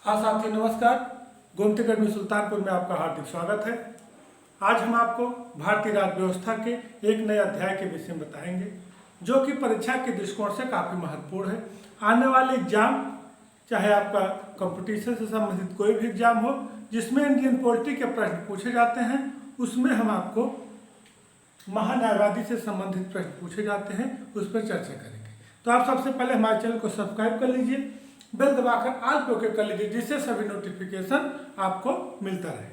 हाँ साथी नमस्कार। गोमती अकेडमी सुल्तानपुर में आपका हार्दिक स्वागत है। आज हम आपको भारतीय राज्य व्यवस्था के एक नए अध्याय के विषय में बताएंगे जो कि परीक्षा के दृष्टिकोण से काफ़ी महत्वपूर्ण है। आने वाले एग्जाम, चाहे आपका कंपटीशन से संबंधित कोई भी एग्जाम हो जिसमें इंडियन पॉलिटी के प्रश्न पूछे जाते हैं, उसमें हम आपको महान्यायवादी से संबंधित प्रश्न पूछे जाते हैं, उस पर चर्चा करेंगे। तो आप सबसे पहले हमारे चैनल को सब्सक्राइब कर लीजिए, बेल दबाकर ऑल पे ओके कर लीजिए, जिससे सभी नोटिफिकेशन आपको मिलता रहे।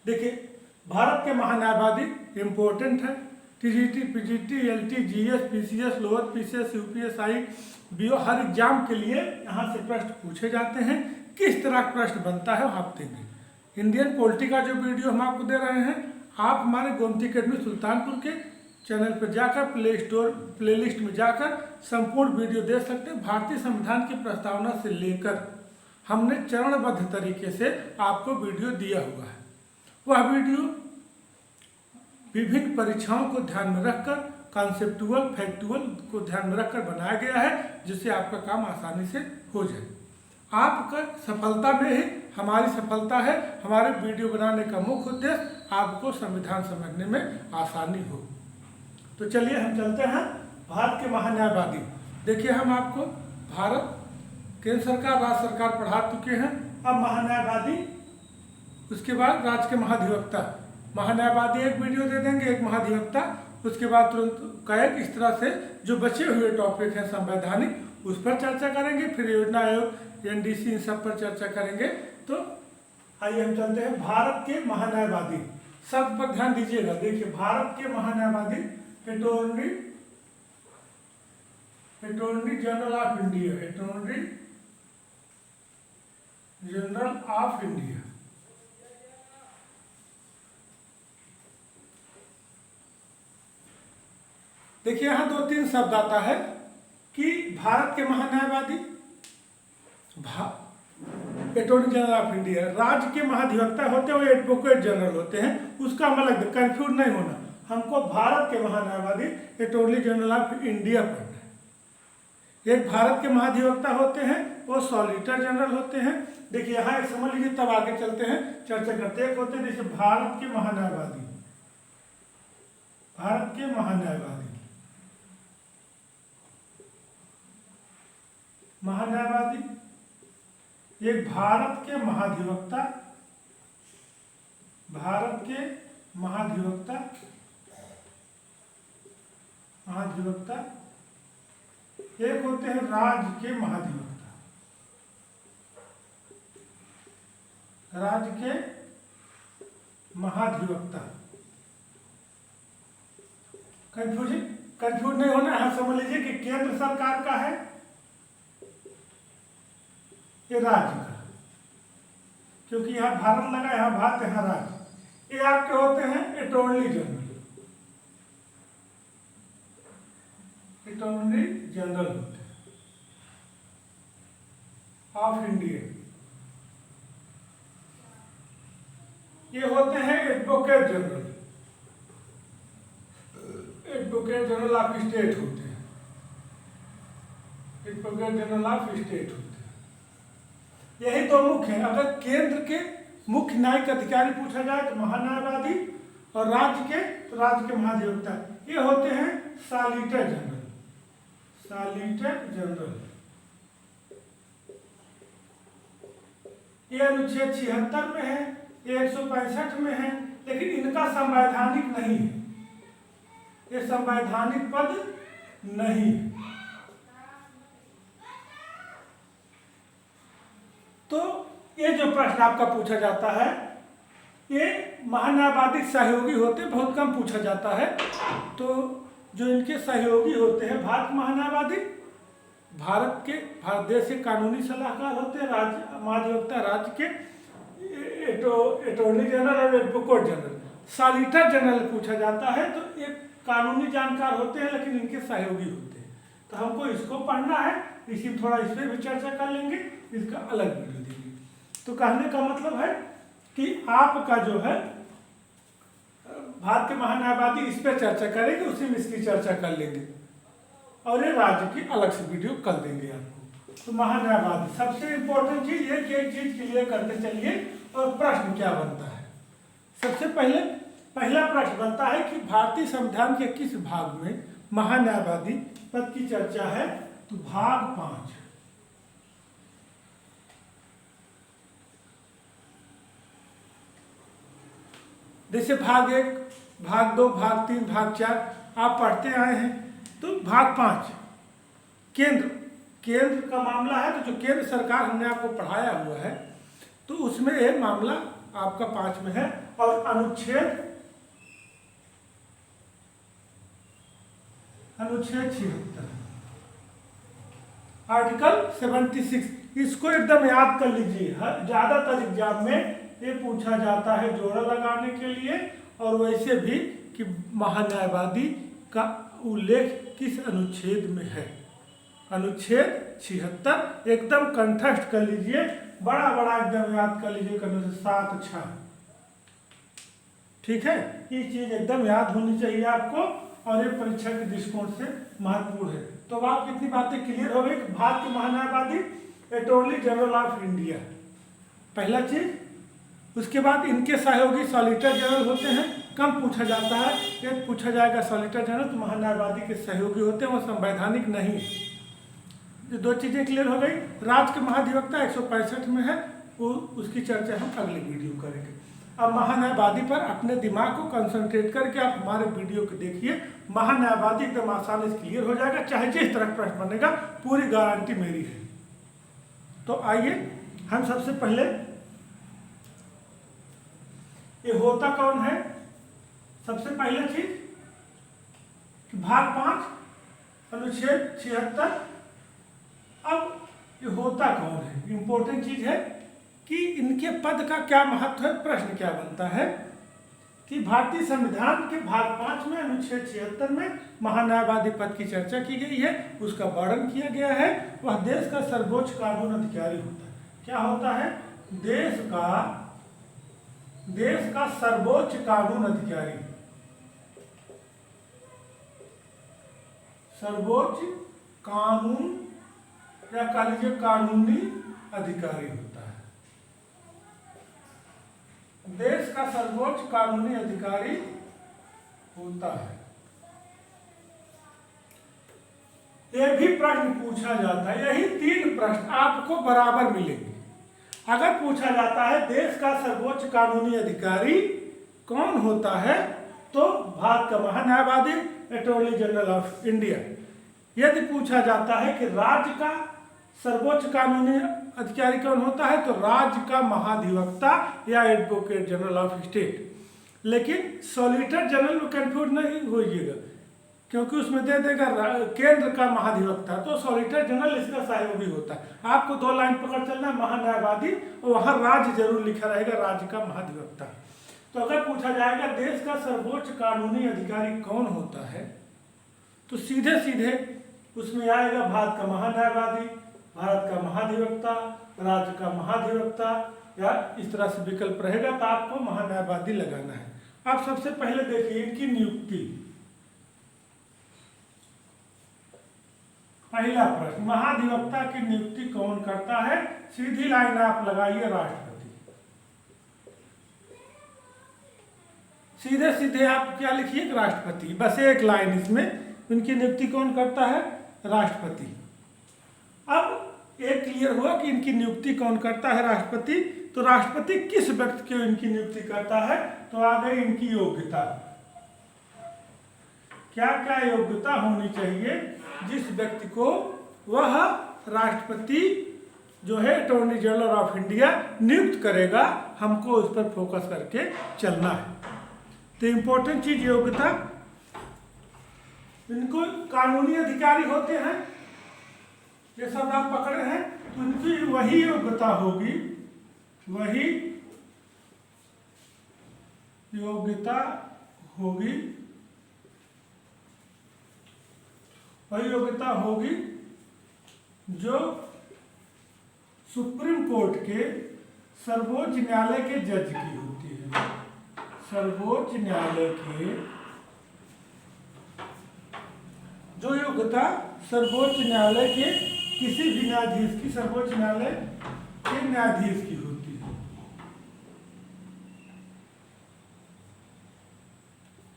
देखिए, भारत के महान्यायवादी इम्पोर्टेंट है। TGT, PGT, LT, GS, PCS, lower PCS, UPSI, BO, हर एग्जाम के लिए यहाँ से प्रश्न पूछे जाते हैं। किस तरह का प्रश्न बनता है आप देंगे। इंडियन पॉलिटी का जो वीडियो हम आपको दे रहे हैं, आप हमारे गोमती अकेडमी सुल्तानपुर के चैनल पर जाकर प्लेलिस्ट में जाकर संपूर्ण वीडियो देख सकते हैं। भारतीय संविधान की प्रस्तावना से लेकर हमने चरणबद्ध तरीके से आपको वीडियो दिया हुआ है। वह वीडियो विभिन्न परीक्षाओं को ध्यान में रखकर, कॉन्सेप्टुअल, फैक्टुअल को ध्यान में रखकर बनाया गया है, जिससे आपका काम आसानी से हो जाए। आपका सफलता में ही हमारी सफलता है। हमारे वीडियो बनाने का मुख्य उद्देश्य आपको संविधान समझने में आसानी हो। तो चलिए हम चलते हैं भारत के महान्यायवादी। देखिए, हम आपको भारत केंद्र सरकार, राज्य सरकार पढ़ा चुके हैं। अब महान्यायवादी, उसके बाद राज्य के महाधिवक्ता। महान्यायवादी एक वीडियो दे देंगे, एक महाधिवक्ता, उसके बाद तुरंत कैग। इस तरह से जो बचे हुए टॉपिक हैं संवैधानिक, उस पर चर्चा करेंगे। फिर योजना आयोग, एनडीसी, इन सब पर चर्चा करेंगे। तो आइए हम चलते हैं भारत के महान्यायवादी। शब्द पर ध्यान दीजिएगा। देखिए, भारत के महान्यायवादी attorney general of India, attorney general of India. देखिए, यहां दो तीन शब्द आता है कि भारत के महान्यायवादी, अटॉर्नी जनरल ऑफ इंडिया। राज्य के महाधिवक्ता होते हैं, वो एडवोकेट जनरल होते हैं। उसका मतलब कंफ्यूज नहीं होना, हमको भारत के महान्यायवादी अटॉर्नी जनरल ऑफ इंडिया पढ़ना है। एक भारत के महाधिवक्ता होते हैं, वो सॉलिसिटर जनरल होते हैं। देखिए, यहाँ एक समझ लीजिए, तब आगे चलते हैं, चर्चा करते हैं। एक होते हैं जैसे भारत के महान्यायवादी, भारत के महान्यायवादी, एक भारत के महाधिवक्ता, भारत के महाधिवक्ता, एक होते हैं राज्य के महाधिवक्ता, राज्य के महाधिवक्ता। कंफ्यूज नहीं होना है। समझ लीजिए कि केंद्र सरकार का है, ये राज्य का, क्योंकि यहाँ भारत लगा, यहाँ भारत, यहाँ राज्य। ये आपके होते हैं अटॉर्नी जनरल, अटॉर्नी जनरल होते हैं ऑफ इंडिया। ये होते हैं advocate general, advocate general of state होते हैं, एडवोकेट जनरल ऑफ स्टेट होते हैं। यही दो मुख्य हैं। अगर केंद्र के मुख्य न्यायिक अधिकारी पूछा जाए तो महान्यायवादी, और राज्य के तो राज्य के महाधिवक्ता। ये होते हैं सॉलिसिटर जनरल, सॉलिसिटर जनरल। ये अनुच्छेद 76 में है, ये 165 में है, लेकिन इनका संवैधानिक नहीं है, ये संवैधानिक पद नहीं है। तो ये जो प्रश्न आपका पूछा जाता है, ये महान्यायवादी सहयोगी होते, बहुत कम पूछा जाता है। तो जो इनके सहयोगी होते हैं, भारत महान्यायवादी भारत देश के कानूनी सलाहकार होते हैं, राज्य महाधिवक्ता राज्य के, अटॉर्नी जनरल और एडवोकेट जनरल। सॉलिसिटर जनरल पूछा जाता है तो एक कानूनी जानकार होते हैं, लेकिन इनके सहयोगी होते हैं। तो हमको इसको पढ़ना है, इसी थोड़ा इस पर भी चर्चा कर लेंगे, इसका अलग वीडियो देंगे। तो कहने का मतलब है कि आपका जो है भारत के महान्यायवादी, इस पर चर्चा करेंगे, उसी में इसकी चर्चा कर लेंगे, और ये राज्य की अलग से वीडियो कर देंगे आपको। तो महान्यायवादी। सबसे इंपॉर्टेंट चीज ये कि एक चीज क्लियर करते चलिए और प्रश्न क्या बनता है। सबसे पहले पहला प्रश्न बनता है कि भारतीय संविधान के किस भाग में महान्यायवादी पद की चर्चा है। तो भाग 5। जैसे भाग 1, भाग 2, भाग 3, भाग 4 आप पढ़ते आए हैं। तो भाग 5 केंद्र का मामला है। तो जो केंद्र सरकार हमने आपको पढ़ाया हुआ है तो उसमें एक मामला आपका 5 में है। और अनुच्छेद 76 आर्टिकल 76, इसको एकदम याद कर लीजिए। ज्यादातर एग्जाम में ये पूछा जाता है जोड़ा लगाने के लिए, और वैसे भी कि महान्यायवादी का उल्लेख किस अनुच्छेद में है। अनुच्छेद 76 एकदम कंठस्थ कर लीजिए, बड़ा बड़ा एकदम याद कर लीजिए। 7-6 ठीक है, ये चीज एकदम याद होनी चाहिए आपको, और ये परीक्षा के दृष्टिकोण से महत्वपूर्ण है। तो अब आप कितनी बातें क्लियर हो गई। भारत के महान्यायवादी अटॉर्नी जनरल ऑफ इंडिया पहला चीज। उसके बाद इनके सहयोगी सॉलिसिटर जनरल होते हैं। कम पूछा जाता है, ये पूछा जाएगा सॉलिसिटर जनरल तो महान्यायवादी के सहयोगी होते हैं, वो संवैधानिक नहीं। ये दो चीजें क्लियर हो गई। राज्य के महाधिवक्ता 165 में है, वो उसकी चर्चा हम अगली वीडियो करेंगे। अब महान्यायवादी पर अपने दिमाग को कंसंट्रेट करके आप हमारे वीडियो को देखिए। महान्यायवादी एकदम आसानी से क्लियर हो जाएगा, चाहे जिस तरह प्रश्न बनेगा, पूरी गारंटी मेरी है। तो आइए हम सबसे पहले, ये होता कौन है। सबसे पहले चीज भाग 5 अनुच्छेद 76। अब ये होता कौन है, इंपॉर्टेंट चीज है कि इनके पद का क्या महत्व है। प्रश्न क्या बनता है कि भारतीय संविधान के भाग 5 में अनुच्छेद 76 में महान्यायवादी पद की चर्चा की गई है, उसका वर्णन किया गया है। वह देश का सर्वोच्च कानून अधिकारी होता है। क्या होता है, देश का सर्वोच्च कानून अधिकारी, सर्वोच्च कानून या कह लीजिए कानूनी अधिकारी होता है। देश का सर्वोच्च कानूनी अधिकारी होता है। यह भी प्रश्न पूछा जाता है। यही 3 प्रश्न आपको बराबर मिलेंगे। अगर पूछा जाता है देश का सर्वोच्च कानूनी अधिकारी कौन होता है, तो भारत का महान्यायवादी अटॉर्नी जनरल ऑफ इंडिया। यदि पूछा जाता है कि राज्य का सर्वोच्च कानूनी अधिकारी कौन होता है, तो राज्य का महाधिवक्ता या एडवोकेट जनरल ऑफ स्टेट। लेकिन सॉलिसिटर जनरल में कंफ्यूज नहीं होइएगा, क्योंकि उसमें दे देगा केंद्र का महाधिवक्ता, तो सॉलिसिटर जनरल इसका सहयोगी होता है। आपको 2 लाइन पकड़ चलना है, महान्यायवादी, और वहां राज्य जरूर लिखा रहेगा, राज्य का महाधिवक्ता। तो अगर पूछा जाएगा देश का सर्वोच्च कानूनी अधिकारी कौन होता है, तो सीधे सीधे उसमें आएगा भारत का महान्यायवादी, भारत का महाधिवक्ता, राज्य का महाधिवक्ता, या इस तरह से विकल्प रहेगा। तो आपको महान्यायवादी लगाना है। आप सबसे पहले देखिए इनकी नियुक्ति। पहला प्रश्न, महाधिवक्ता की नियुक्ति कौन करता है। सीधी लाइन आप लगाइए, राष्ट्रपति। सीधे सीधे आप क्या लिखिए, राष्ट्रपति। बस एक लाइन इसमें, इनकी नियुक्ति कौन करता है, राष्ट्रपति। अब एक क्लियर हुआ कि इनकी नियुक्ति कौन करता है, राष्ट्रपति। तो राष्ट्रपति किस व्यक्ति की इनकी नियुक्ति करता है, तो आ गई इनकी योग्यता। क्या क्या योग्यता होनी चाहिए जिस व्यक्ति को वह राष्ट्रपति जो है अटॉर्नी जनरल ऑफ इंडिया नियुक्त करेगा, हमको उस पर फोकस करके चलना है। तो इंपॉर्टेंट चीज योग्यता। इनको कानूनी अधिकारी होते हैं, ये सब आप पकड़े हैं, तो इनकी वही योग्यता होगी, वही योग्यता होगी, वही योग्यता होगी जो सुप्रीम कोर्ट के सर्वोच्च न्यायालय के जज की होती है। सर्वोच्च न्यायालय के जो योग्यता सर्वोच्च न्यायालय के किसी भी न्यायाधीश की सर्वोच्च न्यायालय के न्यायाधीश की होती है।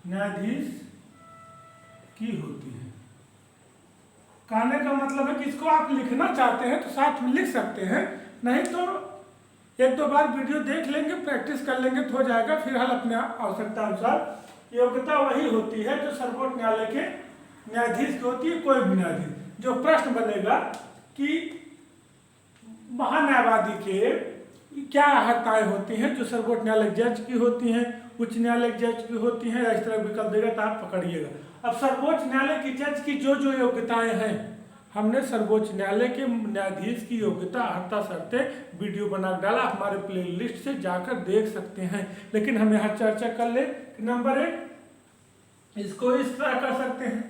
न्यायाधीश की होती है। कहने का मतलब है कि इसको आप लिखना चाहते हैं तो साथ में लिख सकते हैं, नहीं तो एक दो बार वीडियो देख लेंगे, प्रैक्टिस कर लेंगे तो हो जाएगा। फिलहाल अपने आवश्यकता अनुसार योग्यता वही होती है जो सर्वोच्च न्यायालय के न्यायाधीश की होती है। कोई भी न्यायाधीश, जो प्रश्न बनेगा कि महान्यायवादी के क्या अर्हताएं होती हैं जो सर्वोच्च न्यायालय जज की होती हैं, उच्च न्यायालय जज की होती हैं, इस तरह विकल्प देगा तो आप पकड़िएगा। अब सर्वोच्च न्यायालय की जज की जो जो योग्यताएं हैं, हमने सर्वोच्च न्यायालय के न्यायाधीश की योग्यता अर्हता शर्तें वीडियो बना डाला, हमारे प्लेलिस्ट से जाकर देख सकते हैं। लेकिन हम यहाँ चर्चा कर ले। नंबर 1 इसको इस तरह कर सकते हैं,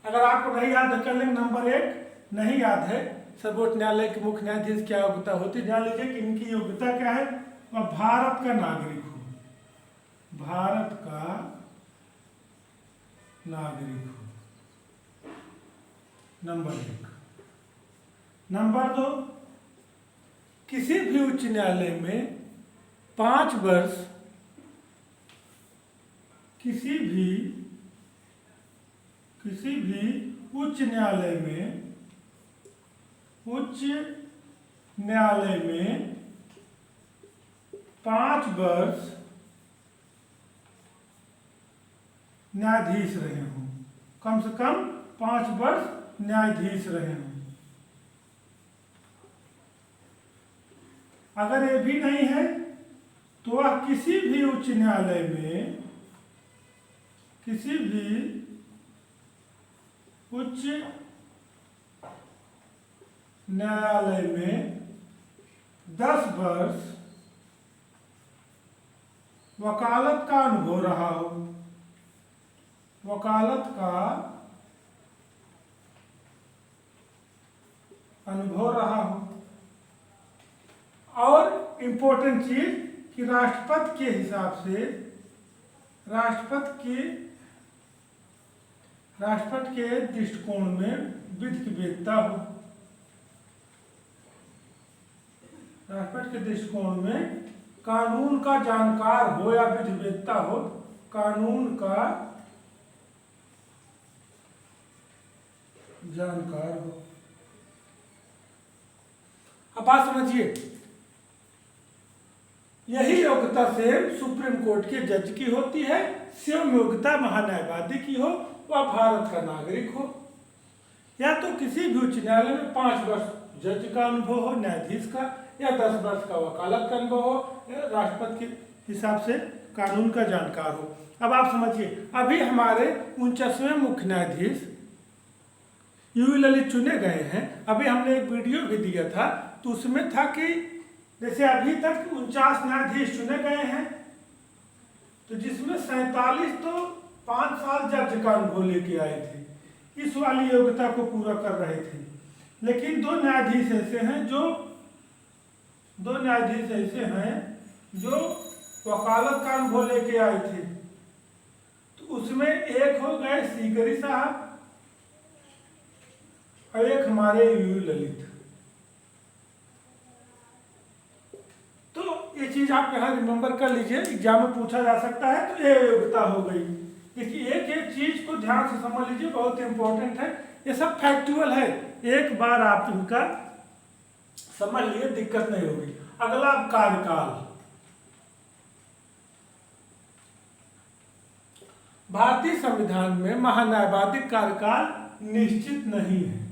अगर आपको नहीं याद है कर लेंगे। नंबर 1 नहीं याद है सर्वोच्च न्यायालय के मुख्य न्यायाधीश क्या योग्यता होती है, जान लीजिए कि इनकी योग्यता क्या है। वह भारत का नागरिक हो, भारत का नागरिक हो, नंबर 1। नंबर 2 किसी भी उच्च न्यायालय में 5 वर्ष, किसी भी उच्च न्यायालय में 5 वर्ष न्यायाधीश रहे हों, कम से कम 5 वर्ष न्यायाधीश रहे हों। अगर ये भी नहीं है तो वह किसी भी उच्च न्यायालय में, किसी भी उच्च न्यायालय में 10 वर्ष वकालत का अनुभव रहा हो, वकालत का अनुभव रहा हो। और इम्पोर्टेंट चीज कि राष्ट्रपति के हिसाब से, राष्ट्रपति के दृष्टिकोण में विधि की वेत्ता हो, राष्ट्रपति के दृष्टिकोण में कानून का जानकार हो या विधि वेत्ता हो, कानून का जानकार हो। अब बात समझिए, यही योग्यता से सुप्रीम कोर्ट के जज की होती है। सेम योग्यता महान्यायवादी की हो, वह भारत का नागरिक हो, या तो किसी भी उच्च न्यायालय में 5 वर्ष जज का अनुभव हो, न्यायाधीश का, या 10 वर्ष का वकालत का अनुभव हो, या राष्ट्रपति के हिसाब से कानून का जानकार हो। अब आप समझिए, अभी हमारे 49वें मुख्य न्यायाधीश यूयू ललित चुने गए हैं। अभी हमने एक वीडियो भी दिया था, तो उसमें था कि जैसे अभी तक 49 न्यायाधीश चुने गए हैं, तो जिसमें 47 तो 5 साल जज का अनुभव लेके आए थे, इस वाली योग्यता को पूरा कर रहे थे। लेकिन 2 न्यायाधीश ऐसे हैं जो वकालत का अनुभव लेके आए थे। तो उसमें एक हो गए सीकरी साहब और एक हमारे यूयू ललित। तो ये चीज आप यहाँ रिमेम्बर कर लीजिए, एग्जाम में पूछा जा सकता है। तो ये योग्यता हो गई। देखिए एक एक चीज को ध्यान से समझ लीजिए, बहुत इंपॉर्टेंट है। ये सब फैक्चुअल है, एक बार आप इनका समझ लिए दिक्कत नहीं होगी। अगला कार्यकाल। भारतीय संविधान में महान्यायवादी कार्यकाल निश्चित नहीं है,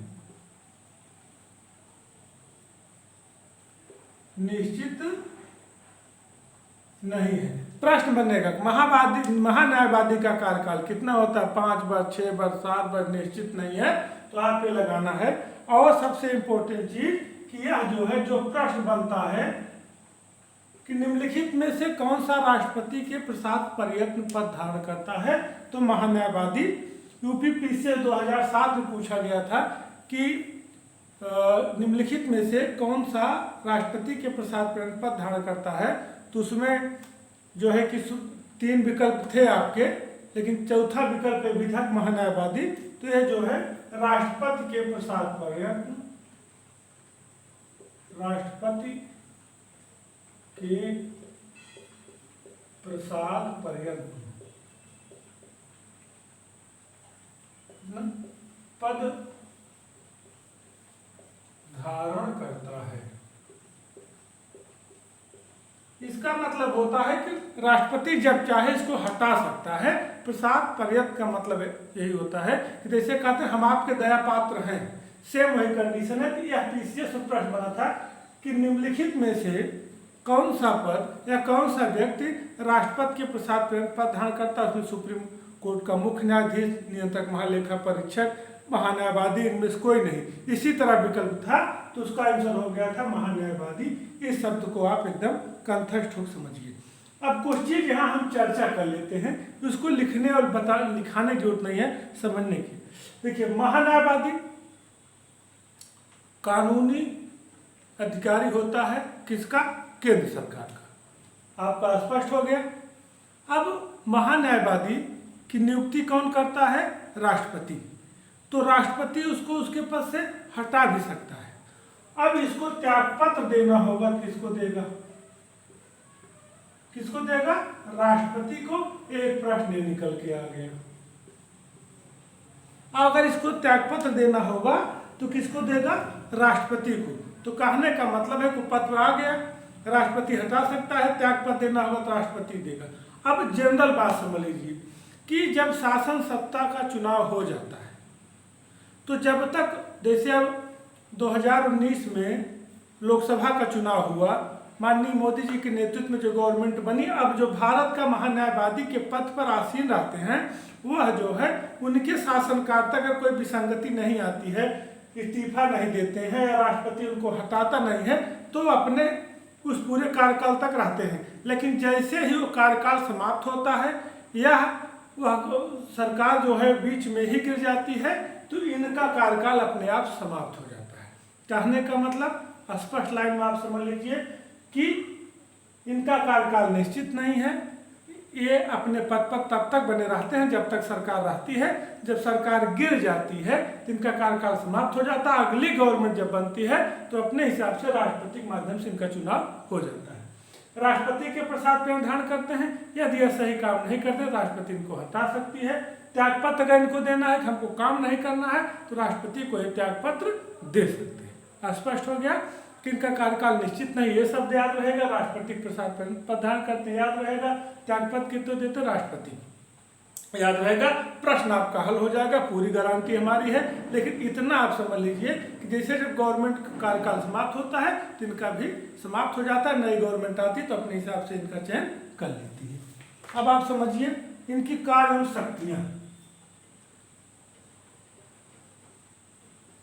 निश्चित नहीं है। प्रश्न बनेगा महान्यायवादी का कार्यकाल कितना होता है, 5 वर्ष, 6 वर्ष, 7 वर्ष, निश्चित नहीं है। तो आप ये लगाना है। और सबसे इंपॉर्टेंट चीज कि यह जो है, जो प्रश्न बनता है कि निम्नलिखित में से कौन सा राष्ट्रपति के प्रसाद प्रयत्न पद धारण करता है, तो महान्यायवादी। यूपीपीसी 2007 में पूछा गया था कि निम्नलिखित में से कौन सा राष्ट्रपति के प्रसाद प्रयत्न पद धारण करता है, तो उसमें जो है कि 3 विकल्प थे आपके, लेकिन चौथा विकल्प भी था महान्यायवादी। तो यह जो है राष्ट्रपति के प्रसाद प्रयत्न राष्ट्रपति के प्रसाद पर्यंत पद धारण करता है। इसका मतलब होता है कि राष्ट्रपति जब चाहे इसको हटा सकता है। प्रसाद पर्यंत का मतलब यही होता है कि जैसे कहते हैं हम आपके दया पात्र हैं, सेम वही कंडीशन है। कि यह पीसीएस प्रश्न बना था कि निम्नलिखित में से कौन सा पद या कौन सा व्यक्ति राष्ट्रपति के प्रसाद पर्यंत पद धारण करता है। उसमें सुप्रीम कोर्ट का मुख्य न्यायाधीश, नियंत्रक, महालेखा परीक्षक, महान्यायवादी, इनमें से कोई नहीं। इसी तरह विकल्प था तो उसका आंसर हो गया था महान्यायवादी। इस शब्द को आप एकदम कंठस्थ हो समझिए। अब कुछ चीज यहाँ हम चर्चा कर लेते हैं, उसको लिखने और लिखाने की जरूरत नहीं है, समझने की। देखिए, महान्यायवादी कानूनी अधिकारी होता है किसका? केंद्र सरकार का। आपका स्पष्ट हो गया। अब महान्यायवादी की नियुक्ति कौन करता है? राष्ट्रपति। तो राष्ट्रपति उसको उसके पद से हटा भी सकता है। अब इसको त्यागपत्र देना होगा। किसको देगा? किसको देगा? राष्ट्रपति को। एक प्रश्न निकल के आ गया। अगर इसको त्यागपत्र देना होगा तो किसको देगा? राष्ट्रपति को। तो कहने का मतलब है कि पत्र आ गया, राष्ट्रपति हटा सकता है, त्यागपत्र देना होगा तो राष्ट्रपति देगा। अब जनरल बात समझ लीजिए कि जब शासन सत्ता का चुनाव हो जाता है तो जब तक, जैसे अब 2019 में लोकसभा का चुनाव हुआ, माननीय मोदी जी के नेतृत्व में जो गवर्नमेंट बनी, अब जो भारत का महान्यायवादी के पद पर आसीन रहते हैं वह जो है उनके शासनकाल तक अगर कोई विसंगति नहीं आती है, इस्तीफा नहीं देते हैं या राष्ट्रपति उनको हटाता नहीं है, तो अपने उस पूरे कार्यकाल तक रहते हैं। लेकिन जैसे ही वो कार्यकाल समाप्त होता है या वह सरकार जो है बीच में ही गिर जाती है तो इनका कार्यकाल अपने आप समाप्त हो जाता है। कहने का मतलब स्पष्ट लाइन में आप समझ लीजिए कि इनका कार्यकाल निश्चित नहीं है। ये अपने पद पर तब तक बने रहते हैं जब तक सरकार रहती है। जब सरकार गिर जाती है तो इनका कार्यकाल समाप्त हो जाता है। अगली गवर्नमेंट जब बनती है तो अपने हिसाब से राष्ट्रपति के माध्यम से इनका चुनाव हो जाता है। राष्ट्रपति के प्रसाद पर धारण करते हैं। यदि यह सही काम नहीं करते राष्ट्रपति इनको हटा सकती है। त्यागपत्र अगर इनको देना है कि हमको काम नहीं करना है तो राष्ट्रपति को एक त्यागपत्र दे सकते हैं। स्पष्ट हो गया कि इनका कार्यकाल निश्चित नहीं। ये शब्द याद रहेगा। राष्ट्रपति प्रसाद पर धारण करते हैं, याद रहेगा। त्यागपत्र कितने देते? राष्ट्रपति, याद रहेगा। प्रश्न आपका हल हो जाएगा, पूरी गारंटी हमारी है। लेकिन इतना आप समझ लीजिए कि जैसे जब गवर्नमेंट का कार्यकाल समाप्त होता है तो इनका भी समाप्त हो जाता है। नई गवर्नमेंट आती तो अपने हिसाब से इनका चयन कर लेती है। अब आप समझिए इनकी कार्य एवं शक्तियां।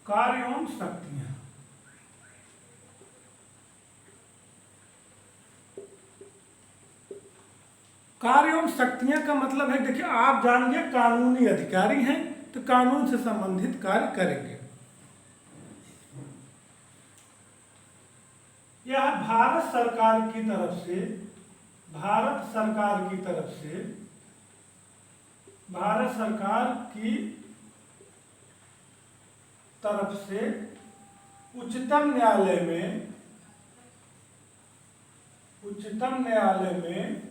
कार्य एवं शक्तियां, कार्य एवं शक्तियां का मतलब है, देखिए आप जानिए कानूनी अधिकारी हैं तो कानून से संबंधित कार्य करेंगे। यह भारत सरकार की तरफ से, भारत सरकार की तरफ से, भारत सरकार की तरफ से उच्चतम न्यायालय में, उच्चतम न्यायालय में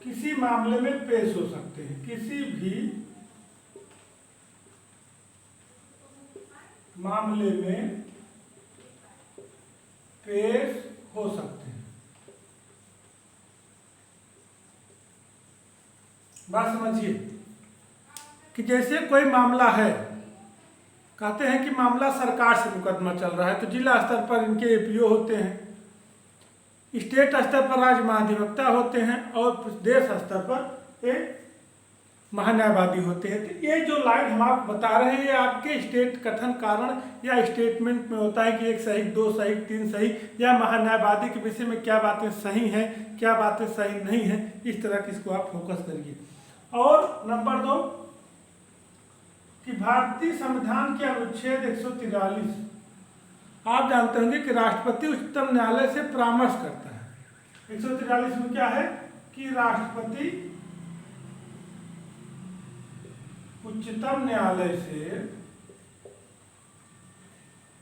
किसी मामले में पेश हो सकते हैं। किसी भी मामले में पेश हो सकते हैं। बात समझिए कि जैसे कोई मामला है, कहते हैं कि मामला सरकार से मुकदमा चल रहा है तो जिला स्तर पर इनके एपीओ होते हैं, स्टेट स्तर पर राज्य महाधिवक्ता होते हैं और प्रदेश स्तर पर एक महान्यायवादी होते हैं। तो ये जो लाइन हम आपको बता रहे हैं ये आपके स्टेट कथन कारण या स्टेटमेंट में होता है कि एक सही, दो सही, तीन सही, या महान्यायवादी के विषय में क्या बातें सही हैं, क्या बातें सही नहीं हैं। इस तरह की इसको आप फोकस करिए। और नंबर 2 कि भारतीय संविधान के अनुच्छेद 143, आप जानते होंगे कि राष्ट्रपति उच्चतम न्यायालय से परामर्श करता है। 143 में क्या है कि राष्ट्रपति उच्चतम न्यायालय से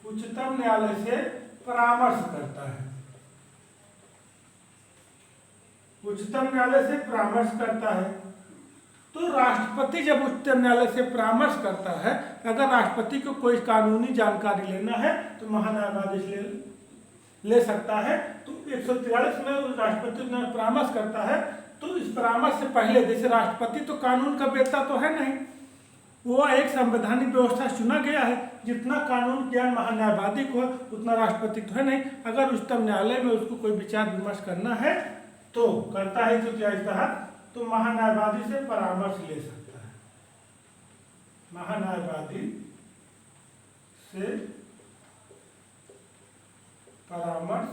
उच्चतम न्यायालय से परामर्श करता है, उच्चतम न्यायालय से परामर्श करता है। तो राष्ट्रपति जब उच्चतम न्यायालय से परामर्श करता है, अगर राष्ट्रपति को कोई कानूनी जानकारी लेना है तो महान्यायवादी ले सकता है। तो 143 में राष्ट्रपति ने परामर्श करता है, तो इस परामर्श से पहले, जैसे राष्ट्रपति तो कानून का वेत्ता तो है नहीं, वो एक संवैधानिक व्यवस्था चुना गया है, जितना कानून ज्ञान महान्यायवादी को है उतना राष्ट्रपति तो है नहीं। अगर उच्चतम न्यायालय में उसको कोई विचार विमर्श करना है तो करता है, तो क्या तहत तो महान्यायवादी से परामर्श ले सकता है, महान्यायवादी से परामर्श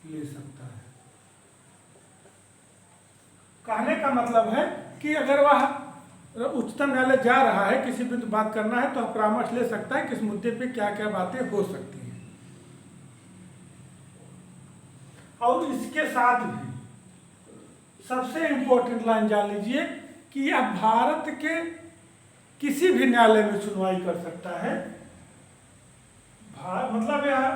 ले सकता है। कहने का मतलब है कि अगर वह उच्चतम न्यायालय जा रहा है, किसी भी बात करना है तो परामर्श ले सकता है किस मुद्दे पे क्या क्या बातें हो सकती हैं। और इसके साथ भी सबसे इंपॉर्टेंट लाइन जान लीजिए कि यह भारत के किसी भी न्यायालय में सुनवाई कर सकता है। मतलब यह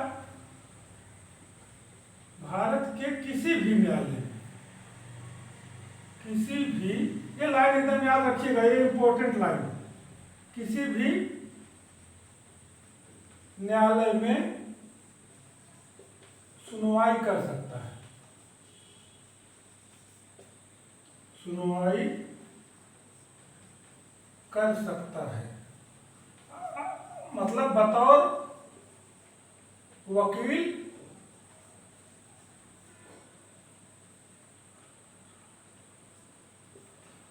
भारत के किसी भी न्यायालय में, किसी भी, ये लाइन एकदम याद रखिएगा, ये इंपॉर्टेंट लाइन, किसी भी न्यायालय में सुनवाई कर सकता है, सुनवाई कर सकता है। मतलब बतौर वकील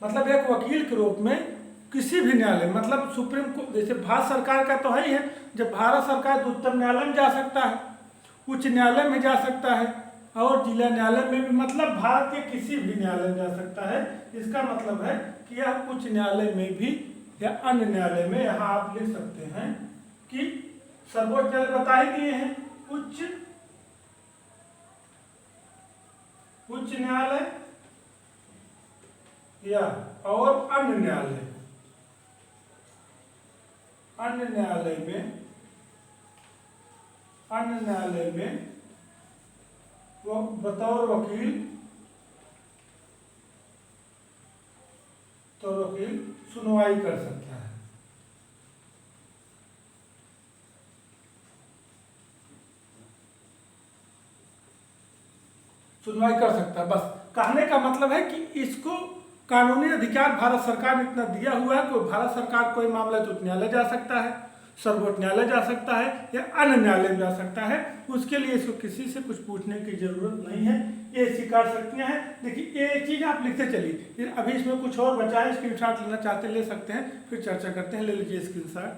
मतलब एक वकील के रूप में किसी भी न्यायालय, मतलब सुप्रीम कोर्ट, जैसे भारत सरकार का तो है ही है, जब भारत सरकार तो उच्चतम न्यायालय में जा सकता है, उच्च न्यायालय में जा सकता है और जिला न्यायालय में भी, मतलब भारत के किसी भी न्यायालय में जा सकता है। इसका मतलब है कि यह उच्च न्यायालय में भी या अन्य न्यायालय में, यहाँ आप लिख सकते हैं कि सर्वोच्च न्यायालय बता ही दिए हैं, उच्च न्यायालय या और अन्य न्यायालय, अन्य न्यायालय में वो बतौर वकील तो वकील सुनवाई कर सकता है। सुनवाई कर सकता है, बस कहने का मतलब है कि इसको कानूनी अधिकार भारत सरकार ने इतना दिया हुआ है कि भारत सरकार कोई मामला तो उच्च न्यायालय जा सकता है, सर्वोच्च न्यायालय जा सकता है या अन्य न्यायालय में जा सकता है। उसके लिए इसको किसी से कुछ पूछने की जरूरत नहीं है, ये स्वीकार शक्तियाँ हैं। देखिए ये चीज़ आप लिखते चलिए, अभी इसमें कुछ और बचा है, स्क्रीनशॉट लेना चाहते ले सकते हैं, फिर चर्चा करते हैं। ले लीजिए स्क्रीनशॉट,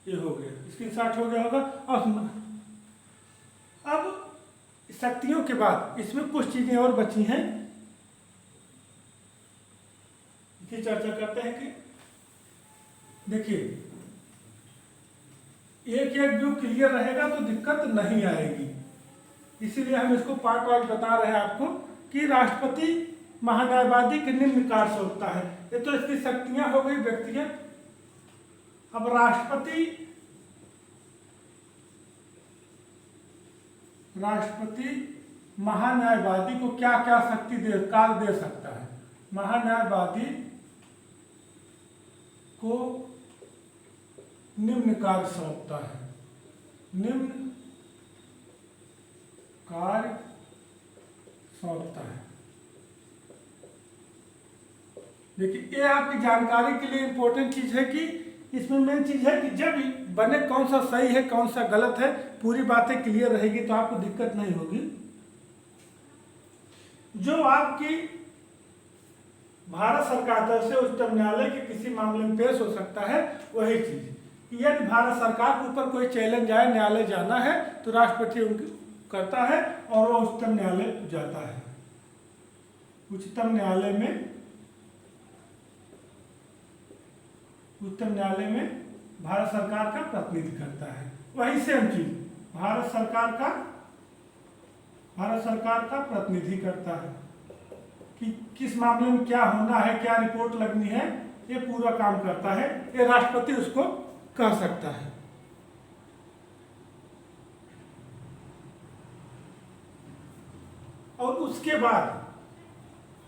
ये हो गया, स्क्रीनशॉट हो गया होगा। और अब शक्तियों के बाद इसमें कुछ चीजें और बची हैं, इसकी चर्चा करते हैं। कि देखिए एक एक व्यू क्लियर रहेगा तो दिक्कत नहीं आएगी, इसीलिए हम इसको पार्ट वाइज बता रहे हैं आपको कि राष्ट्रपति महान्यायवादी के निम्न कार्य सौंपता है। ये तो इसकी शक्तियां हो गई व्यक्तिगत। अब राष्ट्रपति महान्यायवादी को क्या क्या शक्ति दे सकता है। महान्यायवादी को निम्न कार्य सौंपता है, निम्न कार्य सौंपता है। देखिए ये आपकी जानकारी के लिए इंपॉर्टेंट चीज है कि इसमें मेन चीज है कि जब बने कौन सा सही है कौन सा गलत है, पूरी बातें क्लियर रहेगी तो आपको दिक्कत नहीं होगी। जो आपकी भारत सरकार तरफ से उच्चतम न्यायालय के किसी मामले में पेश हो सकता है, वही चीज यदि भारत सरकार के ऊपर कोई चैलेंज आए, न्यायालय जाना है तो राष्ट्रपति उनकी करता है और वो उच्चतम न्यायालय जाता है। उच्चतम न्यायालय में भारत सरकार का प्रतिनिधि करता है। वही सेम चीज भारत सरकार का प्रतिनिधि करता है। कि किस मामले में क्या होना है, क्या रिपोर्ट लगनी है, ये पूरा काम करता है। ये राष्ट्रपति उसको कर सकता है। और उसके बाद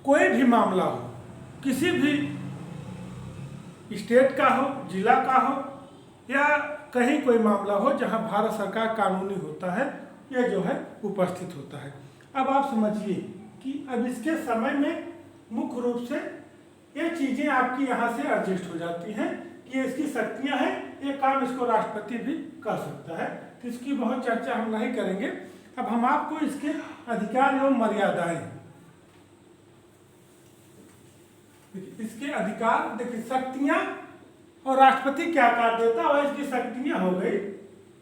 कोई भी मामला हो, किसी भी स्टेट का हो, जिला का हो, या कहीं कोई मामला हो जहां भारत सरकार कानूनी होता है, यह जो है उपस्थित होता है। अब आप समझिए कि अब इसके समय में मुख्य रूप से ये चीज़ें आपकी यहाँ से एडजस्ट हो जाती हैं कि ये इसकी शक्तियाँ हैं, ये काम इसको राष्ट्रपति भी कर सकता है। तो इसकी बहुत चर्चा हम नहीं करेंगे। अब हम आपको इसके अधिकार एवं मर्यादाएं, इसके अधिकार, देखिए शक्तियां और राष्ट्रपति क्या कर देता है और इसकी शक्तियां हो गई।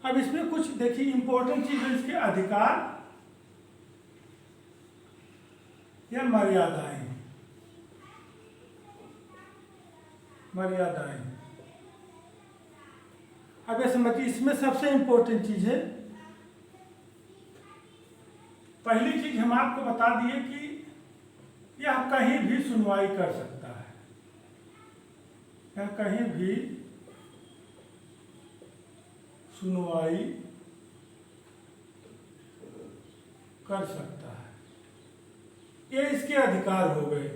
अब इसमें कुछ देखिए इंपॉर्टेंट चीज है, इसके अधिकार या मर्यादाएं। अब ये समझिए, इसमें सबसे इंपॉर्टेंट चीज है, पहली चीज हम आपको बता दिए कि यह कहीं भी सुनवाई कर सकता है, यह कहीं भी सुनवाई कर सकता है। ये इसके अधिकार हो गए।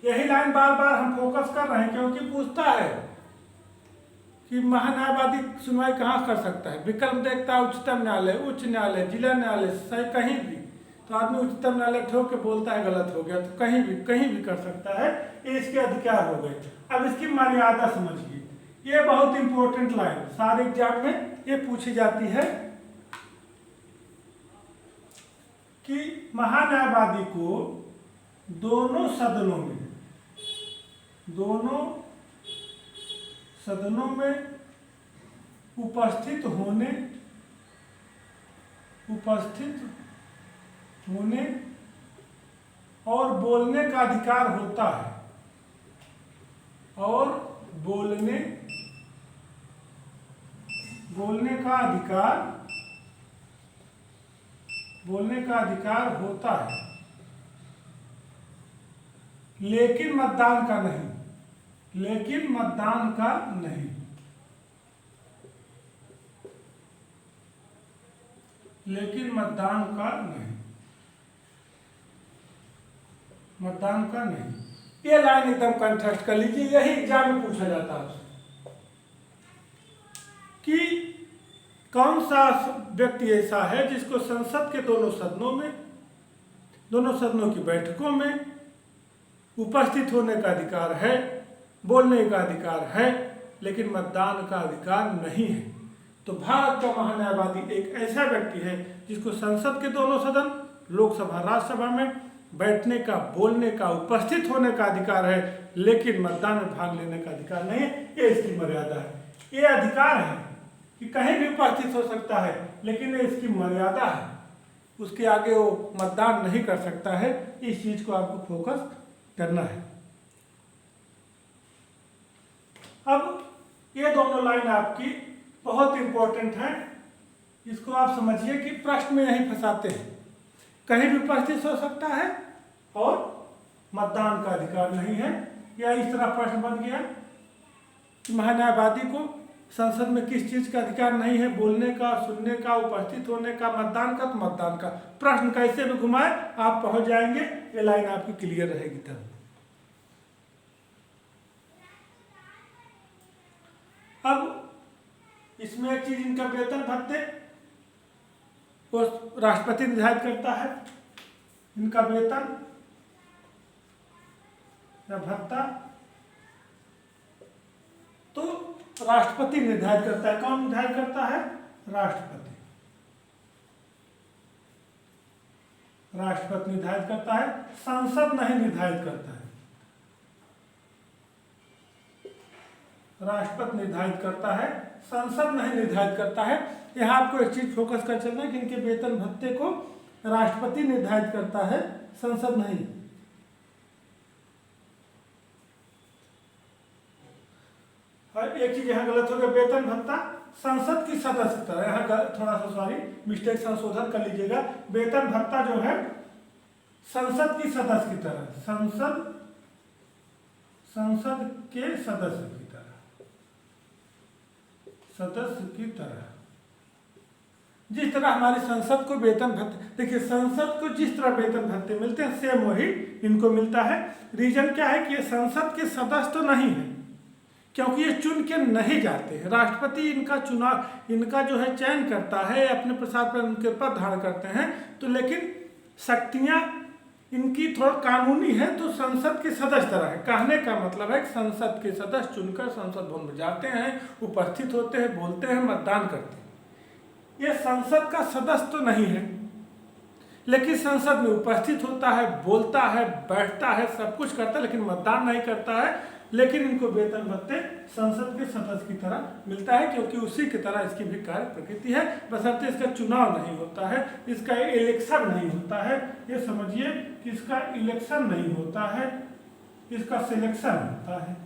यही लाइन बार बार हम फोकस कर रहे हैं क्योंकि पूछता है कि महान्यायवादी सुनवाई कहाँ कर सकता है। विकल्प देखता है उच्चतम न्यायालय, उच्च न्यायालय, जिला न्यायालय, सही कहीं भी। तो आदमी उच्चतम न्यायालय ठोक के बोलता है गलत हो गया, तो कहीं भी कर सकता है। ये इसके अधिकार हो गए। अब इसकी मर्यादा समझिए, ये बहुत इंपॉर्टेंट लाइन सारे एग्जाम में ये पूछी जाती है कि महान्यायवादी को दोनों सदनों में उपस्थित होने और बोलने का अधिकार होता है, और बोलने का अधिकार होता है, लेकिन मतदान का नहीं। ये लाइन एकदम कंठस्थ कर लीजिए, यही एग्जाम में पूछा जाता है कि कौन सा व्यक्ति ऐसा है जिसको संसद के दोनों सदनों की बैठकों में उपस्थित होने का अधिकार है, बोलने का अधिकार है, लेकिन मतदान का अधिकार नहीं है। तो भारत का महान्यायवादी एक ऐसा व्यक्ति है जिसको संसद के दोनों सदन, लोकसभा, राज्यसभा में बैठने का, बोलने का, उपस्थित होने का अधिकार है, लेकिन मतदान में भाग लेने का अधिकार नहीं है। ये इसकी मर्यादा है। ये अधिकार है कि कहीं भी उपस्थित हो सकता है, लेकिन ये इसकी मर्यादा है, उसके आगे वो मतदान नहीं कर सकता है। इस चीज को आपको फोकस करना है। अब ये दोनों लाइन आपकी बहुत इंपॉर्टेंट है, इसको आप समझिए कि प्रश्न में यही फंसाते हैं। कहीं भी उपस्थित हो सकता है और मतदान का अधिकार नहीं है, या इस तरह प्रश्न बन गया कि महान्यायवादी को संसद में किस चीज का अधिकार नहीं है, बोलने का, सुनने का, उपस्थित होने का, मतदान का, तो मतदान का। प्रश्न कैसे भी घुमाए आप पहुंच जाएंगे, ये लाइन आपकी क्लियर रहेगी तब। अब इसमें एक चीज, इनका वेतन भत्ते वो राष्ट्रपति निर्धारित करता है। इनका वेतन या भत्ता तो राष्ट्रपति निर्धारित करता है। कौन निर्धारित करता है? राष्ट्रपति निर्धारित करता है, संसद नहीं निर्धारित करता है। राष्ट्रपति निर्धारित करता है, संसद नहीं निर्धारित करता है। यहाँ आपको एक चीज फोकस कर चलना है कि इनके वेतन भत्ते को राष्ट्रपति निर्धारित करता है, संसद नहीं। और एक चीज यहाँ गलत हो गया, वेतन भत्ता संसद की सदस्यता, यहाँ थोड़ा सा सॉरी मिस्टेक, संशोधन कर लीजिएगा। वेतन भत्ता जो है संसद की सदस्य की तरह, संसद के सदस्य की तरह, सदस्य की तरह, जिस तरह हमारी संसद को वेतन भत्ते, देखिए संसद को जिस तरह वेतन भत्ते मिलते हैं सेम वही इनको मिलता है। रीजन क्या है कि ये संसद के सदस्य तो नहीं है, क्योंकि ये चुन के नहीं जाते हैं। राष्ट्रपति इनका चुनाव, इनका जो है चयन करता है, अपने प्रसाद पर उनके पद धारण करते हैं, तो लेकिन शक्तियाँ इनकी थोड़ा कानूनी है, तो संसद के सदस्य तरह है। कहने का मतलब है कि संसद के सदस्य चुनकर संसद भवन में जाते हैं, उपस्थित होते हैं, बोलते हैं, मतदान करते हैं। ये संसद का सदस्य तो नहीं है, लेकिन संसद में उपस्थित होता है, बोलता है, बैठता है, सब कुछ करता है, लेकिन मतदान नहीं करता है। लेकिन इनको वेतन भत्ते संसद के सदस्य की तरह मिलता है, क्योंकि उसी की तरह इसकी भी कार्य प्रकृति है, बशर्ते इसका चुनाव नहीं होता है, इसका इलेक्शन नहीं होता है। ये समझिए कि इसका इलेक्शन नहीं होता है, इसका सिलेक्शन होता है,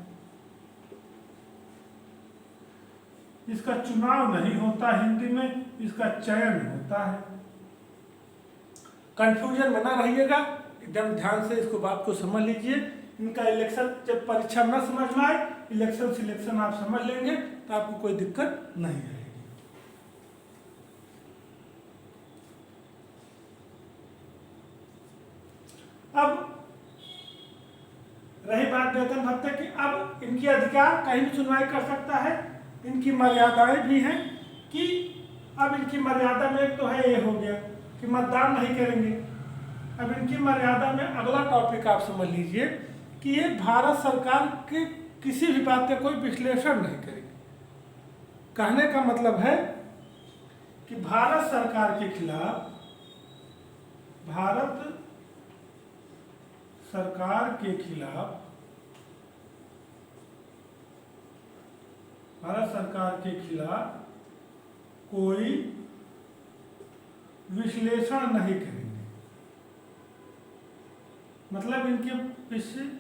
इसका चुनाव नहीं होता, हिंदी में इसका चयन होता है। कंफ्यूजन बना रहिएगा, एकदम ध्यान से इसको बात को समझ लीजिए। इनका इलेक्शन जब परीक्षा न समझ में आए, इलेक्शन सिलेक्शन आप समझ लेंगे तो आपको कोई दिक्कत नहीं आएगी। अब रही बात वेतन भत्ते की, अब इनकी अधिकार कहीं भी सुनवाई कर सकता है। इनकी मर्यादाएं भी हैं कि अब इनकी मर्यादा में एक तो है, ये हो गया कि मतदान नहीं करेंगे। अब इनकी मर्यादा में अगला टॉपिक आप समझ लीजिए कि ये भारत सरकार के किसी भी बात का कोई विश्लेषण नहीं करेंगे। कहने का मतलब है कि भारत सरकार के खिलाफ, भारत सरकार के खिलाफ, भारत सरकार के खिलाफ कोई विश्लेषण नहीं करेंगे। मतलब इनके पीछे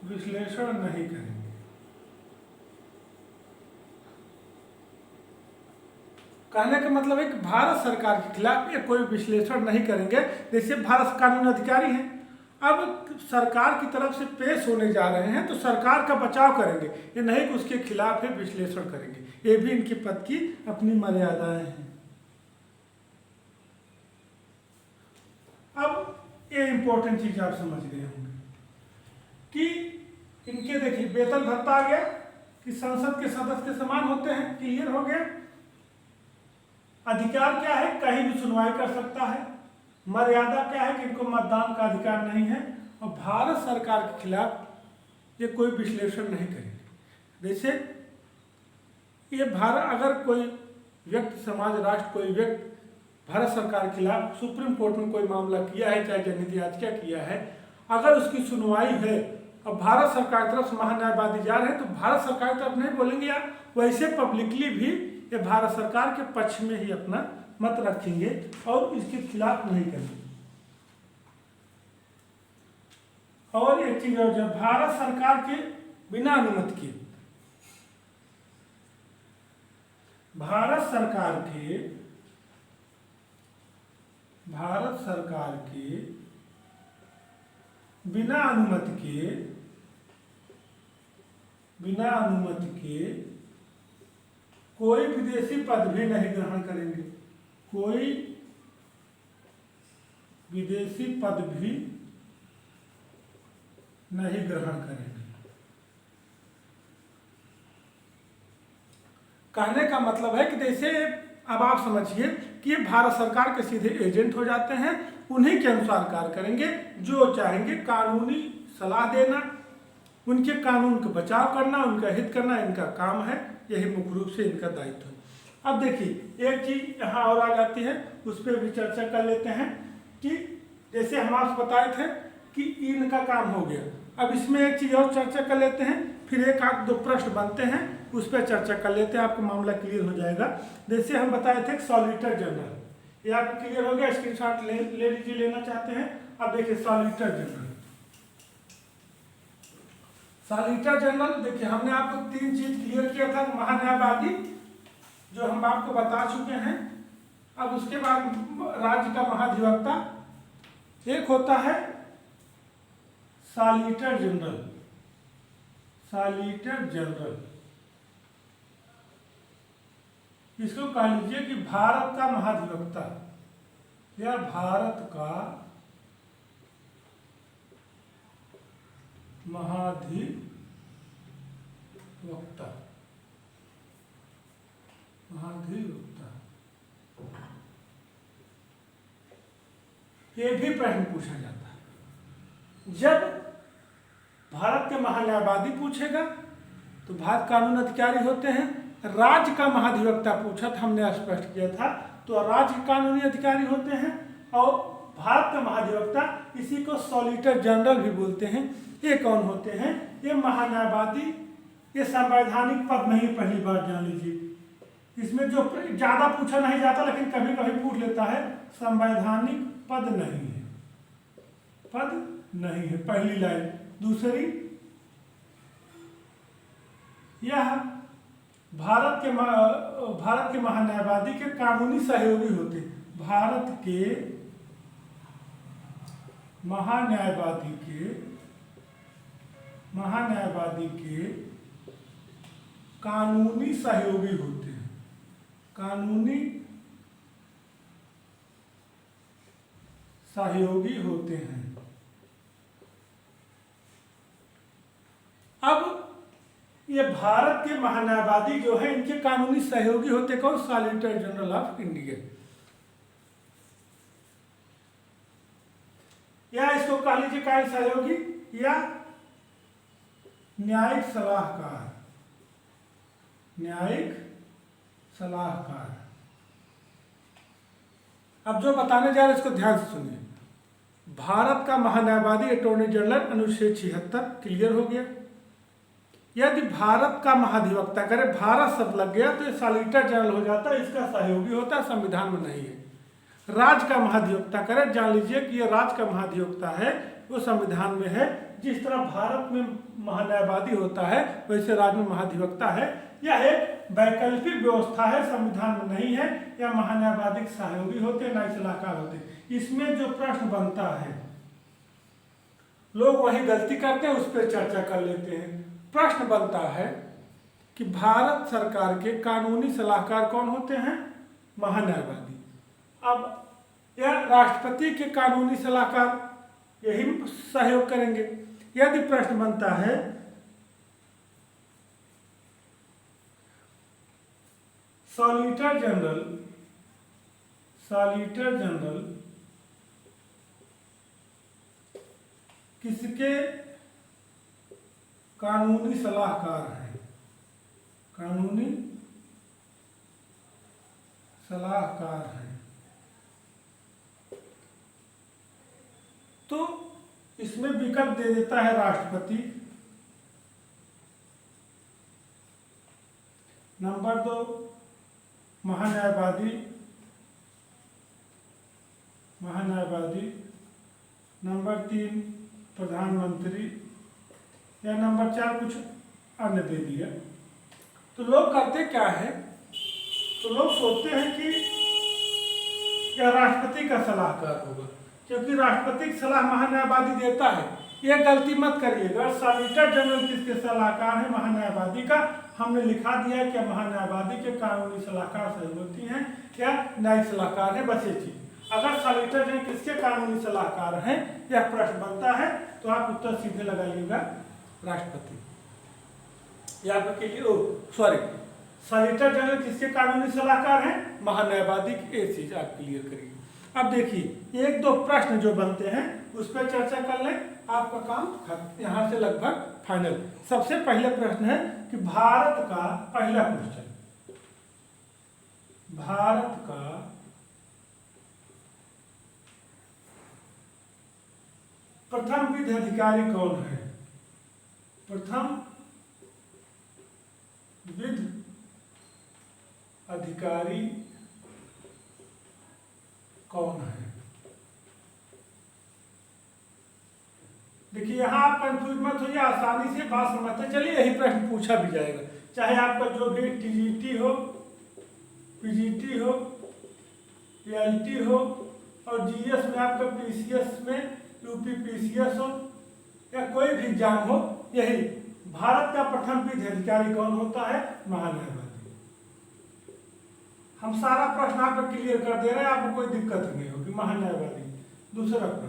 विश्लेषण नहीं करेंगे। कहने का मतलब है कि भारत सरकार के खिलाफ ये कोई विश्लेषण नहीं करेंगे। जैसे भारत कानून अधिकारी हैं, अब सरकार की तरफ से पेश होने जा रहे हैं तो सरकार का बचाव करेंगे, ये नहीं कि उसके खिलाफ है विश्लेषण करेंगे। ये भी इनके पद की अपनी मर्यादाएं हैं। अब ये इंपॉर्टेंट चीज आप समझ गए होंगे कि इनके देखिए वेतन भत्ता आ गया कि संसद के सदस्य के समान होते हैं, क्लियर हो गया। अधिकार क्या है, कहीं भी सुनवाई कर सकता है। मर्यादा क्या है कि इनको मतदान का अधिकार नहीं है। और भारत सरकार के खिलाफ ये कोई विश्लेषण नहीं करेंगे। जैसे ये भारत, अगर कोई व्यक्ति, समाज, राष्ट्र, कोई व्यक्ति भारत सरकार के खिलाफ सुप्रीम कोर्ट में कोई मामला किया है, चाहे जनहित याचिका किया है, अगर उसकी सुनवाई है और भारत सरकार की तरफ से महान्यायवादी जा रहे हैं, तो भारत सरकार की तरफ नहीं बोलेंगे, या वैसे पब्लिकली भी ये भारत सरकार के पक्ष में ही अपना मत रखेंगे और इसके खिलाफ नहीं करेंगे। और एक चीज और, जब भारत सरकार के बिना अनुमति के, भारत सरकार के बिना अनुमति के कोई विदेशी पद भी नहीं ग्रहण करेंगे। कोई विदेशी पद भी नहीं ग्रहण करेंगे। कहने का मतलब है कि जैसे अब आप समझिए कि ये भारत सरकार के सीधे एजेंट हो जाते हैं, उन्हीं के अनुसार कार्य करेंगे, जो चाहेंगे। कानूनी सलाह देना, उनके कानून का बचाव करना, उनका हित करना इनका काम है। यही मुख्य रूप से इनका दायित्व है। अब देखिए एक चीज यहाँ और आ जाती है, उस पर भी चर्चा कर लेते हैं कि जैसे हम आपको बताए थे कि इनका काम हो गया। अब इसमें एक चीज और चर्चा कर लेते हैं, फिर एक आध दो प्रश्न बनते हैं, उस पर चर्चा कर लेते हैं, आपको मामला क्लियर हो जाएगा। जैसे हम बताए थे सॉलिसिटर जनरल, ये आपको क्लियर हो गया, स्क्रीनशॉट ले लीजिए, लेना चाहते हैं। अब देखिए सॉलिसिटर जनरल, सॉलिसिटर जनरल देखिए हमने आपको तीन चीज क्लियर किया था। महान्यायवादी जो हम आपको बता चुके हैं। अब उसके बाद राज्य का महाधिवक्ता एक होता है सॉलिसिटर जनरल। सॉलिसिटर जनरल इसको कह लीजिए कि भारत का महाधिवक्ता या भारत का महाधिवक्ता। महाधिवक्ता ये भी प्रश्न पूछा जाता है। जब भारत के महान्यायवादी पूछेगा तो भारत कानून अधिकारी होते हैं। राज्य का महाधिवक्ता पूछा था, हमने स्पष्ट किया था, तो राज्य कानूनी अधिकारी होते हैं। और भारत का महाधिवक्ता, इसी को सॉलिसिटर जनरल भी बोलते हैं। ये कौन होते हैं? ये महान्यायवादी। ये संवैधानिक पद नहीं, पहली बार जान लीजिए। इसमें जो ज्यादा पूछा नहीं जाता, लेकिन कभी कभी पूछ लेता है, संवैधानिक पद नहीं है। पद नहीं है, पहली लाइन। दूसरी, यह भारत के महान्यायवादी के कानूनी सहयोगी होते हैं। भारत के महान्यायवादी के कानूनी सहयोगी होते हैं। कानूनी सहयोगी होते हैं। अब ये भारत के महान्यायवादी जो है, इनके कानूनी सहयोगी होते कौन? Solicitor general of India. या इसको कह लीजिए क्या सहयोगी या न्यायिक सलाहकार। न्यायिक सलाहकार। अब जो बताने जा रहे हैं इसको ध्यान से सुनिए। भारत का महान्यायवादी अटॉर्नी जनरल अनुच्छेद 76 क्लियर हो गया। यदि भारत का महाधिवक्ता करे, भारत शब्द लग गया तो ये सॉलिसिटर जनरल हो जाता है, इसका सहयोगी होता है, संविधान में नहीं है। राज्य का महाधिवक्ता करे, जान लीजिए कि ये राज्य का महाधिवक्ता है, वो संविधान में है। जिस तरह भारत में महान्यायवादी होता है, वैसे राज्य में महाधिवक्ता है। यह एक वैकल्पिक व्यवस्था है, संविधान में नहीं है। यह महान्यायवादी सहयोगी होते हैं, न्यायिक सलाहकार होते हैं। इसमें जो प्रश्न बनता है, लोग वही गलती करते हैं, उस पर चर्चा कर लेते हैं। प्रश्न बनता है कि भारत सरकार के कानूनी सलाहकार कौन होते हैं? महान्यायवादी। अब यह राष्ट्रपति के कानूनी सलाहकार यही सहयोग करेंगे। यदि प्रश्न बनता है सॉलिसिटर जनरल किसके कानूनी सलाहकार हैं? कानूनी सलाहकार हैं। तो इसमें विकल्प दे देता है राष्ट्रपति। नंबर 2 महान्यायवादी। नंबर 3 प्रधानमंत्री, या नंबर 4 कुछ अन्य दे दिया। तो लोग करते क्या है, तो लोग सोचते हैं कि यह राष्ट्रपति का सलाहकार होगा, क्योंकि राष्ट्रपति की सलाह महान्यायवादी देता है। यह गलती मत करिएगा। सॉलिसिटर जनरल किसके सलाहकार है? महान्यायवादी का। हमने लिखा दिया है कि महान्यायवादी के कानूनी सलाहकार सहयोगी हैं या न्यायिक सलाहकार है, बस ये चीज। अगर सॉलिसिटर जनरल किसके कानूनी सलाहकार हैं, यह प्रश्न बनता है, तो आप उत्तर सीधे लगाइएगा राष्ट्रपति। या आपके लिए सॉलिसिटर जनरल किसके कानूनी सलाहकार हैं? महान्यायवादी। ये चीज आप क्लियर करिए। अब देखिए 1-2 प्रश्न जो बनते हैं उस पर चर्चा कर लें, आपका काम यहाँ से लगभग फाइनल। सबसे पहले प्रश्न है कि भारत का, पहला क्वेश्चन, भारत का प्रथम विधि अधिकारी कौन है? प्रथम विधि अधिकारी कौन है? देखिए यहाँ आप कंफ्यूज मत होइए, आसानी से बात समझते चलिए। यही प्रश्न पूछा भी जाएगा, चाहे आपका जो भी टीजीटी हो, पीजीटी हो, एलटी हो और जीएस में आपका पीसीएस में यूपी पीसीएस हो या कोई भी एग्जाम हो, यही भारत का प्रथम विधि अधिकारी कौन होता है? महान्यायवादी। हम सारा प्रश्न आपको क्लियर कर दे रहे हैं, आपको कोई दिक्कत नहीं होगी। महान्यायवादी। दूसरा प्रश्न,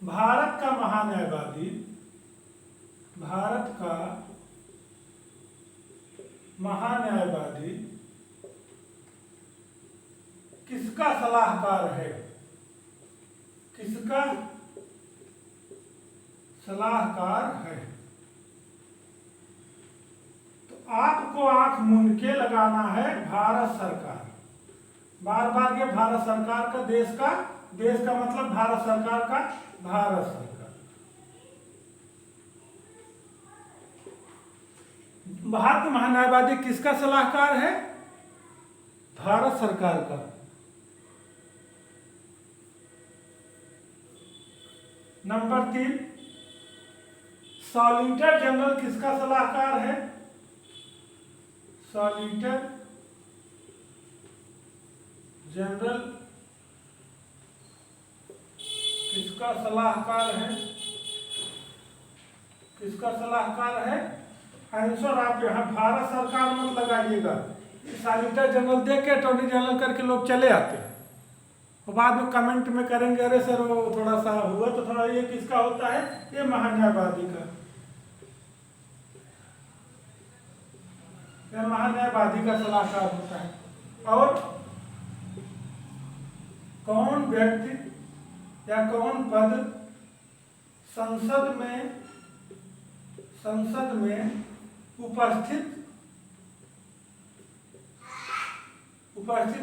भारत का महान्यायवादी, भारत का महान्यायवादी किसका सलाहकार है? किसका सलाहकार है? तो आपको आंख मूंद के लगाना है भारत सरकार। बार बार ये भारत सरकार का, देश का मतलब भारत सरकार का, भारत सरकार। भारत महान्यायवादी किसका सलाहकार है? भारत सरकार का। नंबर 3, सॉलिसिटर जनरल किसका सलाहकार है? सॉलिसिटर जनरल किसका सलाहकार है? किसका सलाहकार है? आंसर आप यहाँ भारत सरकार मत लगाइएगा। सॉलिसिटर जनरल देख के अटॉर्नी जनरल करके लोग चले आते हैं और बाद में कमेंट में करेंगे अरे सर वो थोड़ा सा हुआ तो थोड़ा, ये किसका होता है? ये महान्यायवादी का। यह महान्यायवादी का सलाहकार होता है। और कौन व्यक्ति या कौन पद संसद में उपस्थित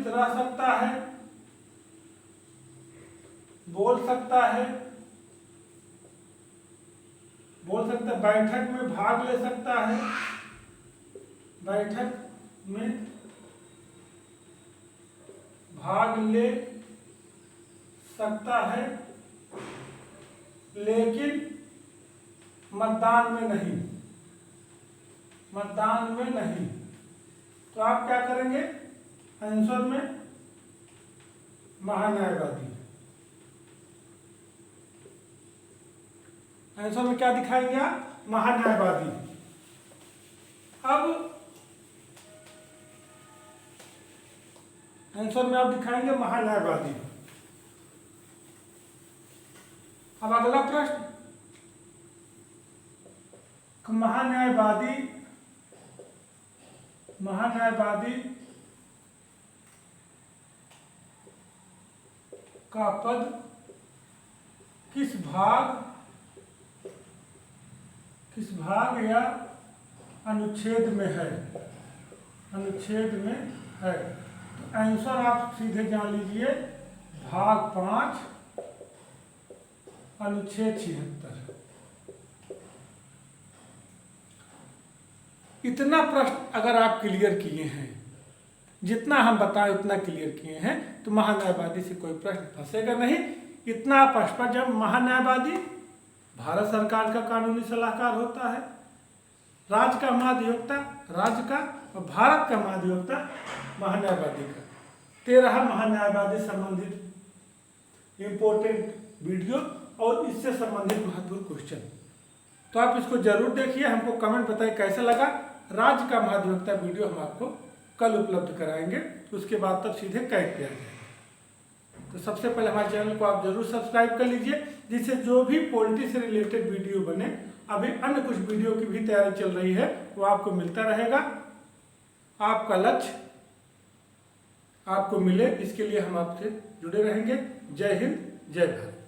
रह सकता है, बोल सकता है, बैठक में भाग ले सकता है, बैठक में भाग ले सकता है, लेकिन मतदान में नहीं, मतदान में नहीं। तो आप क्या करेंगे? आंसर में महान्यायवादी। आंसर में क्या दिखाएंगे आप? महान्यायवादी। अब आंसर में आप दिखाएंगे महान्यायवादी। अब अगला प्रश्न, महान्यायवादी का पद किस भाग या अनुच्छेद में है? अनुच्छेद में है। तो आंसर आप सीधे जान लीजिए, भाग 5 अनुच्छेद 76। इतना प्रश्न अगर आप क्लियर किए हैं, जितना हम बताएं उतना क्लियर किए हैं, तो महान्यायवादी से कोई प्रश्न फंसेगा नहीं। इतना आप स्पष्ट, जब महान्यायवादी भारत सरकार का कानूनी सलाहकार होता है, राज्य का महाधिवक्ता राज्य का और भारत का महाधिवक्ता महान्यायवादी का। 13 महान्यायवादी संबंधित इंपॉर्टेंट वीडियो और इससे संबंधित महत्वपूर्ण क्वेश्चन, तो आप इसको जरूर देखिए। हमको कमेंट बताइए कैसा लगा। राज्य का महाधिवक्ता वीडियो हम आपको कल उपलब्ध कराएंगे, उसके बाद तब सीधे कैट पे आ जाएंगे। तो सबसे पहले हमारे चैनल को आप जरूर सब्सक्राइब कर लीजिए, जिससे जो भी पॉलिटी से रिलेटेड वीडियो बने, अभी अन्य कुछ वीडियो की भी तैयारी चल रही है, वो आपको मिलता रहेगा। आपका लक्ष्य आपको मिले, इसके लिए हम आपसे जुड़े रहेंगे। जय हिंद, जय भारत।